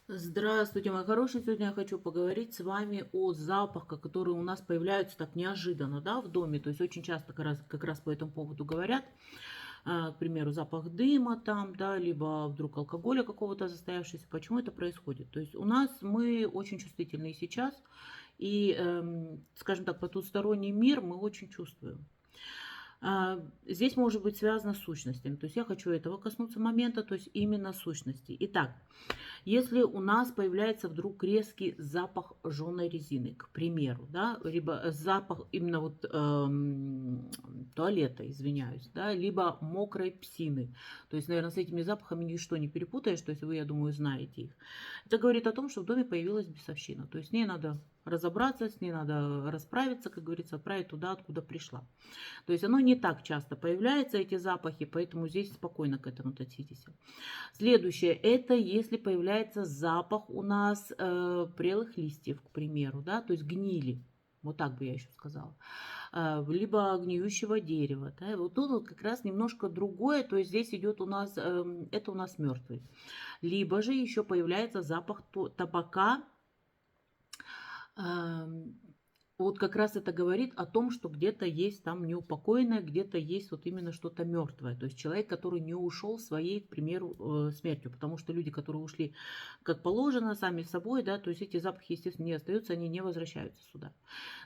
Здравствуйте, мои хорошие. Сегодня я хочу поговорить с вами о запахах, которые у нас появляются так неожиданно, да, в доме. То есть очень часто как раз по этому поводу говорят. К примеру, запах дыма там, да, либо вдруг алкоголя какого-то застоявшегося. Почему это происходит? То есть у нас мы очень чувствительные сейчас, и, скажем так, потусторонний мир мы очень чувствуем. Здесь может быть связано с сущностями. То есть я хочу этого коснуться момента, то есть именно сущности. Итак, если у нас появляется вдруг резкий запах жженой резины, к примеру, да, либо запах именно вот туалета, извиняюсь, да, либо мокрой псины. То есть, наверное, с этими запахами ничто не перепутаешь, то есть вы, я думаю, знаете их. Это говорит о том, что в доме появилась бесовщина. То есть с ней надо разобраться, с ней надо расправиться, как говорится, отправить туда, откуда пришла. То есть оно не так часто появляется, эти запахи, поэтому здесь спокойно к этому относитесь. Следующее, это если появляется запах у нас прелых листьев, к примеру, да, то есть гнили. Вот так бы я еще сказала. Либо гниющего дерева. Да, и вот тут вот как раз немножко другое, то есть здесь идет у нас, это у нас мертвый. Либо же еще появляется запах табака. Ам, вот как раз это говорит о том, что где-то есть там неупокоенное, где-то есть вот именно что-то мертвое. То есть человек, который не ушел своей, к примеру, смертью. Потому что люди, которые ушли как положено, сами собой, да, то есть эти запахи, естественно, не остаются, они не возвращаются сюда.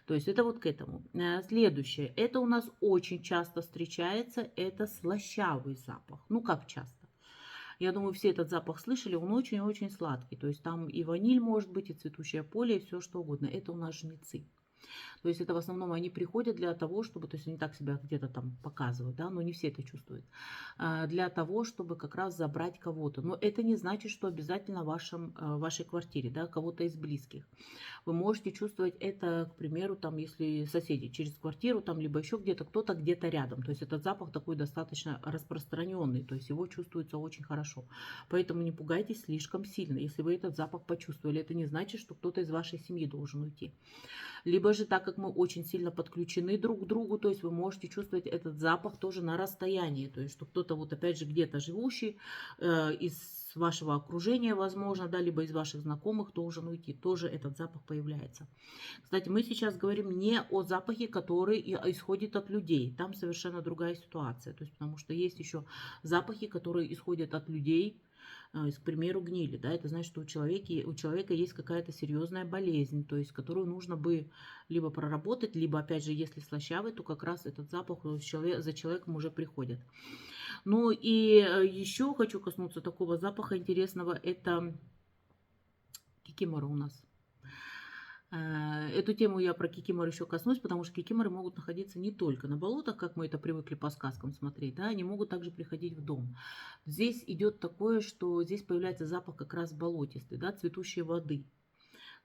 То есть это вот к этому. Следующее. Это у нас очень часто встречается, это слащавый запах. Ну, как часто? Я думаю, все этот запах слышали, он очень-очень сладкий. То есть там и ваниль может быть, и цветущее поле, и все что угодно. Это у нас жнецы. То есть это в основном они приходят для того, чтобы, то есть они так себя где-то там показывают, да, но не все это чувствуют, для того, чтобы как раз забрать кого-то. Но это не значит, что обязательно в вашей квартире, да, кого-то из близких. Вы можете чувствовать это, к примеру, там, если соседи через квартиру, там, либо еще где-то, кто-то где-то рядом. То есть этот запах такой достаточно распространенный, то есть его чувствуется очень хорошо. Поэтому не пугайтесь слишком сильно. Если вы этот запах почувствовали, это не значит, что кто-то из вашей семьи должен уйти. Либо же, так как мы очень сильно подключены друг к другу, то есть вы можете чувствовать этот запах тоже на расстоянии. То есть, что кто-то вот опять же где-то живущий из вашего окружения, возможно, да, либо из ваших знакомых должен уйти. Тоже этот запах появляется. Кстати, мы сейчас говорим не о запахе, который исходит от людей. Там совершенно другая ситуация. То есть, потому что есть еще запахи, которые исходят от людей, к примеру, гнили, да, это значит, что у человека есть какая-то серьезная болезнь, то есть, которую нужно бы либо проработать, либо, опять же, если слащавый, то как раз этот запах за человеком уже приходит. Ну и еще хочу коснуться такого запаха интересного, это кикимора у нас. Эту тему я про кикимор еще коснусь, потому что кикиморы могут находиться не только на болотах, как мы это привыкли по сказкам смотреть, да, они могут также приходить в дом. Здесь идет такое, что здесь появляется запах как раз болотистый, да, цветущей воды.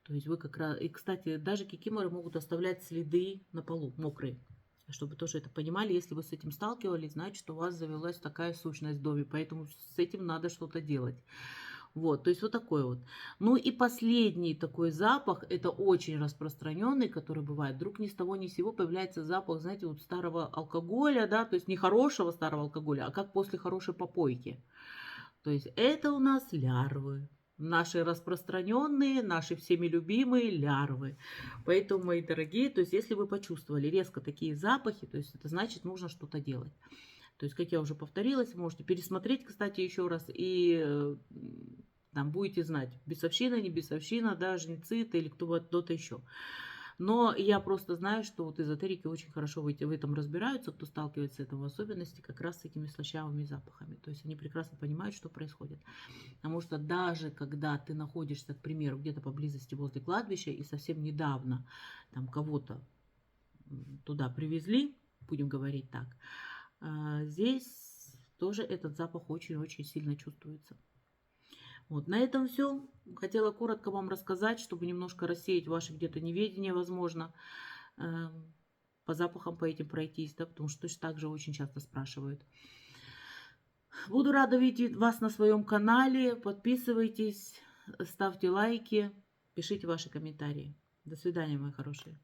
То есть вы как раз... И, кстати, даже кикиморы могут оставлять следы на полу, мокрые. Чтобы тоже это понимали, если вы с этим сталкивались, значит, что у вас завелась такая сущность в доме, поэтому с этим надо что-то делать. Вот, то есть вот такой вот. Ну и последний такой запах, это очень распространенный, который бывает. Вдруг ни с того ни с сего появляется запах, знаете, вот старого алкоголя, да, то есть не хорошего старого алкоголя, а как после хорошей попойки. То есть это у нас лярвы. Наши распространенные, наши всеми любимые лярвы. Поэтому, мои дорогие, то есть если вы почувствовали резко такие запахи, то есть это значит, нужно что-то делать. То есть, как я уже повторилась, можете пересмотреть, кстати, еще раз, и там будете знать, бесовщина, не бесовщина, да, жнецы это или кто-то еще. Но я просто знаю, что вот эзотерики очень хорошо в этом разбираются, кто сталкивается с этим, в особенности как раз с этими слащавыми запахами. То есть они прекрасно понимают, что происходит. Потому что даже когда ты находишься, к примеру, где-то поблизости возле кладбища, и совсем недавно там кого-то туда привезли, будем говорить так, здесь тоже этот запах очень-очень сильно чувствуется. Вот, на этом все. Хотела коротко вам рассказать, чтобы немножко рассеять ваше где-то неведение, возможно, по запахам по этим пройтись, да, потому что точно так же очень часто спрашивают. Буду рада видеть вас на своем канале. Подписывайтесь, ставьте лайки, пишите ваши комментарии. До свидания, мои хорошие.